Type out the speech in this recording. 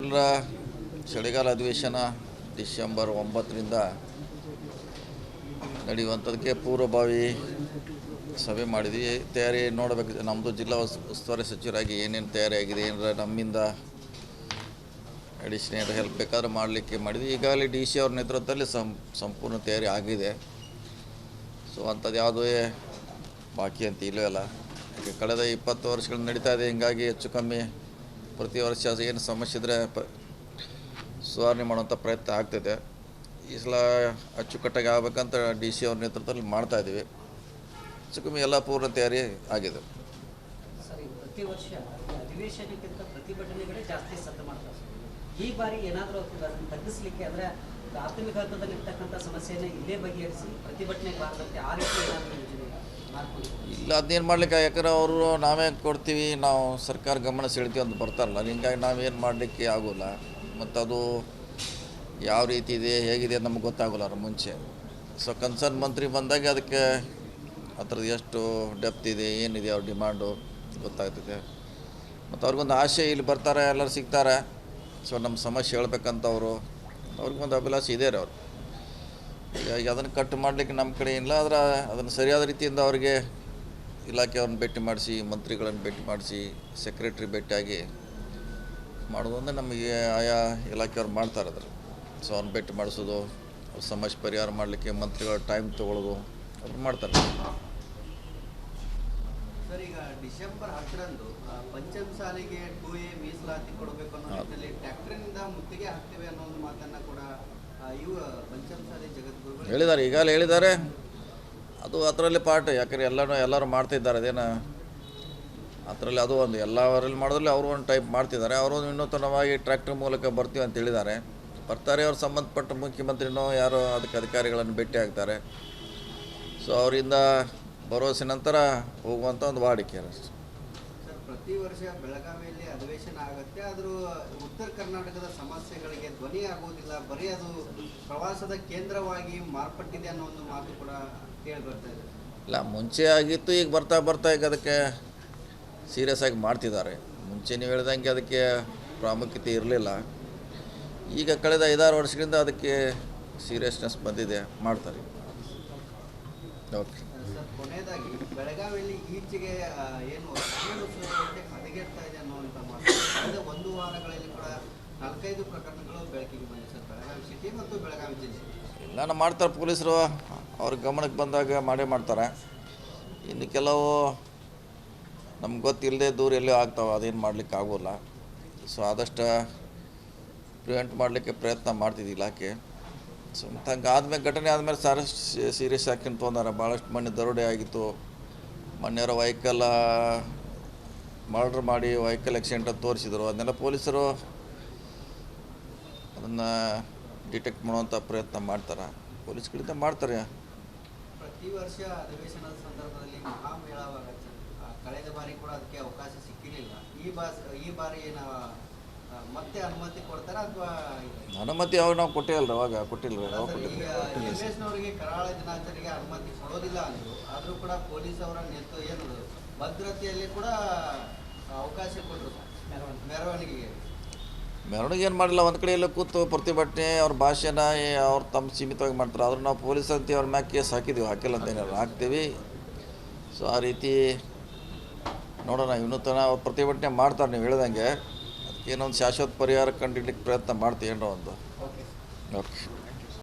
ಕೇಂದ್ರ ಚಳಿಗಾಲ ಅಧಿವೇಶನ ಡಿಸೆಂಬರ್ 9ರಿಂದ ನಡೆಯುವಂಥದ್ದಕ್ಕೆ ಪೂರ್ವಭಾವಿ ಸಭೆ ಮಾಡಿದ್ವಿ. ತಯಾರಿ ನೋಡಬೇಕು. ನಮ್ಮದು ಜಿಲ್ಲಾ ಉಸ್ತುವಾರಿ ಸಚಿವರಾಗಿ ಏನೇನು ತಯಾರಿ ಆಗಿದೆ, ಏನಾರ ನಮ್ಮಿಂದ ಅಡಿಷನಲ್ ಹೆಲ್ಪ್ ಬೇಕಾದ್ರೆ ಮಾಡಲಿಕ್ಕೆ ಮಾಡಿದ್ವಿ. ಈಗಾಗಲೇ ಡಿ ಸಿ ಅವ್ರ ನೇತೃತ್ವದಲ್ಲಿ ಸಂಪೂರ್ಣ ತಯಾರಿ ಆಗಿದೆ. ಸೊ ಅಂಥದ್ದು ಯಾವುದೇ ಬಾಕಿ ಅಂತ ಇಲ್ಲವೇ ಇಲ್ಲ. ಈಗ ಕಳೆದ 20 ವರ್ಷಗಳು ನಡೀತಾ ಇದೆ. ಹೀಗಾಗಿ ಹೆಚ್ಚು ಕಮ್ಮಿ ಪ್ರತಿ ವರ್ಷ ಏನು ಸಮಸ್ಯೆ ಇದ್ದರೆ ಸುಧಾರಣೆ ಮಾಡುವಂಥ ಪ್ರಯತ್ನ ಆಗ್ತಿದೆ. ಈ ಸಲ ಅಚ್ಚುಕಟ್ಟಾಗಿ ಆಗಬೇಕಂತ ಡಿ ಸಿ ಅವ್ರ ನೇತೃತ್ವದಲ್ಲಿ ಮಾಡ್ತಾಯಿದ್ದೀವಿ. ಹೆಚ್ಚು ಕಮ್ಮಿ ಎಲ್ಲ ಪೂರ್ಣ ತಯಾರಿ ಆಗಿದೆ. ಸರಿ, ಪ್ರತಿ ವರ್ಷ ಅಧಿವೇಶನಕ್ಕಿಂತ ಪ್ರತಿಭಟನೆಗಳೇ ಜಾಸ್ತಿ ಸದ್ದು ಮಾಡ್ತಾರೆ. ಈ ಬಾರಿ ಏನಾದರೂ ಅದನ್ನು ತಗ್ಗಿಸಲಿಕ್ಕೆ ಅಂದರೆ ಪ್ರಾಥಮಿಕ ಹಂತದಲ್ಲಿರ್ತಕ್ಕಂಥ ಸಮಸ್ಯೆಯನ್ನು ಇಲ್ಲೇ ಬಗೆಹರಿಸಿ ಪ್ರತಿಭಟನೆಗೆ ಬಾರದಂತೆ ಆ ರೀತಿ ಏನಾದರೂ ಯೋಜನೆ ಇಲ್ಲ, ಅದನ್ನೇನು ಮಾಡಲಿಕ್ಕೆ, ಯಾಕಂದ್ರೆ ಅವರು ನಾವೇ ಕೊಡ್ತೀವಿ, ನಾವು ಸರ್ಕಾರ ಗಮನ ಸೆಳಿತೀವಿ ಅಂತ ಬರ್ತಾರಲ್ಲ. ಹಿಂಗಾಗಿ ನಾವೇನು ಮಾಡಲಿಕ್ಕೆ ಆಗೋಲ್ಲ. ಮತ್ತು ಅದು ಯಾವ ರೀತಿ ಇದೆ, ಹೇಗಿದೆ ಅಂತ ನಮ್ಗೆ ಗೊತ್ತಾಗೋಲ್ಲ ಅವ್ರ ಮುಂಚೆ. ಸೊ ಕನ್ಸರ್ನ್ ಮಂತ್ರಿ ಬಂದಾಗ ಅದಕ್ಕೆ ಅದ್ರದ್ದು ಎಷ್ಟು ಡೆಪ್ತ್ ಇದೆ, ಏನಿದೆ ಅವ್ರ ಡಿಮಾಂಡು ಗೊತ್ತಾಗ್ತದೆ. ಮತ್ತು ಅವ್ರಿಗೊಂದು ಆಸೆ, ಇಲ್ಲಿ ಬರ್ತಾರೆ, ಎಲ್ಲರೂ ಸಿಗ್ತಾರೆ. ಸೊ ನಮ್ಮ ಸಮಸ್ಯೆ ಹೇಳ್ಬೇಕಂತ ಅವ್ರಿಗೊಂದು ಅಭಿಲಾಷೆ ಇದೆ ರೀ ಅವರು. ಹೀಗಾಗಿ ಅದನ್ನು ಕಟ್ ಮಾಡಲಿಕ್ಕೆ ನಮ್ಮ ಕಡೆ ಇಲ್ಲ. ಆದರೆ ಅದನ್ನು ಸರಿಯಾದ ರೀತಿಯಿಂದ ಅವರಿಗೆ ಇಲಾಖೆಯವ್ರನ್ನ ಭೇಟಿ ಮಾಡಿಸಿ, ಮಂತ್ರಿಗಳನ್ನು ಭೇಟಿ ಮಾಡಿಸಿ, ಸೆಕ್ರೆಟ್ರಿ ಭೇಟಿಯಾಗಿ ಮಾಡೋದಂದ್ರೆ ನಮಗೆ ಆಯಾ ಇಲಾಖೆಯವ್ರು ಮಾಡ್ತಾರೆ ಅದ್ರ. ಸೊ ಅವ್ರನ್ನ ಭೇಟಿ ಮಾಡಿಸೋದು, ಸಮಸ್ಯೆ ಪರಿಹಾರ ಮಾಡಲಿಕ್ಕೆ ಮಂತ್ರಿಗಳ ಟೈಮ್ ತೊಗೊಳ್ಳೋದು ಅವ್ರು ಮಾಡ್ತಾರೆ. ಸರ್, ಈಗ ಡಿಸೆಂಬರ್ 10ರಂದು ಪಂಚಮಸಾಲಿಗೆ 2A ಮೀಸಲಾತಿ ಕೊಡಬೇಕು ಅನ್ನೋ ನಿಟ್ಟಿನಲ್ಲಿ ಟ್ರ್ಯಾಕ್ಟರ್ನಿಂದ ಮುತ್ತಿಗೆ ಹಾಕ್ತೇವೆ ಅನ್ನೋ ಒಂದು ಮಾತನ್ನು ಕೂಡ ಇವು ಪಂಚಮಸಾಲಿ ಜಗದ್ಗುರುಗಳು ಹೇಳಿದ್ದಾರೆ, ಈಗಾಗಲೇ ಹೇಳಿದ್ದಾರೆ. ಅದು ಅದರಲ್ಲಿ ಪಾರ್ಟ್, ಯಾಕಂದರೆ ಎಲ್ಲರೂ ಮಾಡ್ತಿದ್ದಾರೆ. ಅದೇನು ಅದರಲ್ಲಿ ಅದು ಒಂದು ಎಲ್ಲವರಲ್ಲಿ ಮಾಡೋದ್ರಲ್ಲಿ ಅವರು ಒಂದು ಟೈಪ್ ಮಾಡ್ತಿದ್ದಾರೆ. ಅವರು ವಿನೂತನವಾಗಿ ಟ್ರ್ಯಾಕ್ಟರ್ ಮೂಲಕ ಬರ್ತೀವಿ ಅಂತ ಹೇಳಿದ್ದಾರೆ. ಬರ್ತಾರೆ, ಅವ್ರು ಸಂಬಂಧಪಟ್ಟ ಮುಖ್ಯಮಂತ್ರಿನೋ ಯಾರೋ ಅದಕ್ಕೆ ಅಧಿಕಾರಿಗಳನ್ನು ಭೇಟಿ ಆಗ್ತಾರೆ. ಸೊ ಅವರಿಂದ ಭರವಸೆ ನಂತರ ಹೋಗುವಂಥ ಒಂದು ವಾಡಿಕೆ ಅಷ್ಟೆ. ಸರ್, ಪ್ರತಿ ವರ್ಷ ಬೆಳಗಾವಿಯಲ್ಲಿ ಅಧಿವೇಶನ ಆಗುತ್ತೆ, ಆದರೂ ಉತ್ತರ ಕರ್ನಾಟಕದ ಸಮಸ್ಯೆಗಳಿಗೆ ಧ್ವನಿ ಆಗುವುದಿಲ್ಲ. ಬರೀ ಅದು ಪ್ರವಾಸದ ಕೇಂದ್ರವಾಗಿ ಮಾರ್ಪಟ್ಟಿದೆ ಅನ್ನೋ ಒಂದು ಮಾತು ಕೂಡ ಕೇಳಿ ಬರ್ತಾ ಇದೆ. ಇಲ್ಲ, ಮುಂಚೆ ಆಗಿತ್ತು, ಈಗ ಬರ್ತಾ ಈಗ ಅದಕ್ಕೆ ಸೀರಿಯಸ್ ಆಗಿ ಮಾಡ್ತಿದ್ದಾರೆ. ಮುಂಚೆ ನೀವು ಹೇಳ್ದಂಗೆ ಅದಕ್ಕೆ ಪ್ರಾಮುಖ್ಯತೆ ಇರಲಿಲ್ಲ. ಈಗ ಕಳೆದ 5-6 ವರ್ಷಗಳಿಂದ ಅದಕ್ಕೆ ಸೀರಿಯಸ್ನೆಸ್ ಬಂದಿದೆ, ಮಾಡ್ತಾರೆ. ಓಕೆ ಸರ್, ಕೊನೆಯದಾಗಿ ಬೆಳಗಾವಿಯಲ್ಲಿ ಈಚೆಗೆ ಏನು ಕಾನೂನು ಸುವ್ಯವಸ್ಥೆ ಹದಗೆಡ್ತಾ ಇದೆ ಅನ್ನುವಂಥ ಮಾತು ಕಳೆದ 1 ವಾರಗಳಲ್ಲಿ ಕೂಡ 4-5 ಪ್ರಕರಣಗಳು ಬೆಳಕಿಗೆ ಬಂದಿದೆ ಸರ್, ಬೆಳಗಾವಿ ಸಿಟಿ ಮತ್ತು ಬೆಳಗಾವಿ ಜಿಲ್ಲೆ. ಎಲ್ಲನೂ ಮಾಡ್ತಾರೆ ಪೊಲೀಸರು. ಅವ್ರ ಗಮನಕ್ಕೆ ಬಂದಾಗ ಮಾಡೇ ಮಾಡ್ತಾರೆ. ಇನ್ನು ಕೆಲವು ನಮ್ಗೆ ಗೊತ್ತಿಲ್ಲದೆ ದೂರ ಎಲ್ಲೋ ಆಗ್ತಾವೆ, ಅದೇನು ಮಾಡಲಿಕ್ಕೆ ಆಗೋಲ್ಲ. ಸೊ ಆದಷ್ಟು ಪ್ರಿವೆಂಟ್ ಮಾಡಲಿಕ್ಕೆ ಪ್ರಯತ್ನ ಮಾಡ್ತಿದ್ವಿ ಇಲಾಖೆ. ಸೊ ಹಂಗೆ ಆದಮೇಲೆ ಘಟನೆ ಆದಮೇಲೆ ಸೀರಿಯಸ್ ಆ್ಯಕ್ಷನ್ ತೊಗೊಂಡಾರೆ. ಭಾಳಷ್ಟು ಮೊನ್ನೆ ದರೋಡೆ ಆಗಿತ್ತು. ಮೊನ್ನೆಯವರ ವೆಹಿಕಲ್ ಮರ್ಡ್ರ್ ಮಾಡಿ ವೆಹಿಕಲ್ ಆಕ್ಸಿಡೆಂಟ್ ಅಂತ ತೋರಿಸಿದ್ರು. ಅದನ್ನೆಲ್ಲ ಪೊಲೀಸರು ಅದನ್ನು ಡಿಟೆಕ್ಟ್ ಮಾಡುವಂಥ ಪ್ರಯತ್ನ ಮಾಡ್ತಾರೆ. ಪೊಲೀಸ್ಗಳಿಂದ ಮಾಡ್ತಾರೆ. ಪ್ರತಿ ವರ್ಷ ಅಧಿವೇಶನದ ಸಂದರ್ಭದಲ್ಲಿ ಮಹಾಮೇಳವಾಗುತ್ತೆ. ಕಳೆದ ಬಾರಿ ಕೂಡ ಅದಕ್ಕೆ ಅವಕಾಶ ಸಿಕ್ಕಿರಲಿಲ್ಲ. ಈ ಬಾರಿ ಮತ್ತೆ ಅನುಮತಿ ಕೊಡ್ತಾರೆ ಅಥವಾ ಅನುಮತಿ ಯಾವಾಗ ನಾವು ಕೊಟ್ಟಿಲ್ಲ, ಅವಾಗ ಕೊಟ್ಟಿಲ್ಲ. ಎಮ್ಎಸ್ನವರಿಗೆ ಕರಾಳ ದಿನಾಚರಣೆಗೆ ಅನುಮತಿ ಕೊಡೋದಿಲ್ಲ ಅಂದರು. ಆದರೂ ಕೂಡ ಪೊಲೀಸ್ ಅವರ ಏನು ಭದ್ರತೆಯಲ್ಲಿ ಕೂಡ ಅವಕಾಶ ಕೊಟ್ಟರು ಮೆರವಣಿಗೆಗೆ. ಮೆರವಣಿಗೆ ಏನು ಮಾಡಿಲ್ಲ, ಒಂದು ಕಡೆ ಎಲ್ಲ ಕೂತು ಪ್ರತಿಭಟನೆ ಅವ್ರ ಭಾಷೆನ ಅವ್ರು ತಮ್ಮ ಸೀಮಿತವಾಗಿ ಮಾಡ್ತಾರೆ. ಆದರೂ ನಾವು ಪೊಲೀಸ್ ಅಂತ ಅವ್ರ ಮ್ಯಾಗೆ ಕೇಸ್ ಹಾಕಿದ್ದೀವಿ, ಹಾಕಿಲ್ಲ ಅಂತ ಏನಾದ್ರು ಹಾಕ್ತೀವಿ. ಸೊ ಆ ರೀತಿ ನೋಡೋಣ. ವಿನೂತನ ಅವ್ರು ಪ್ರತಿಭಟನೆ ಮಾಡ್ತಾರೆ ನೀವು ಹೇಳ್ದಂಗೆ. ಅದಕ್ಕೆ ಏನೊಂದು ಶಾಶ್ವತ ಪರಿಹಾರ ಕಂಡುಹಿಡ್ಲಿಕ್ಕೆ ಪ್ರಯತ್ನ ಮಾಡ್ತೀವಿ ಏನೋ ಒಂದು. ಓಕೆ.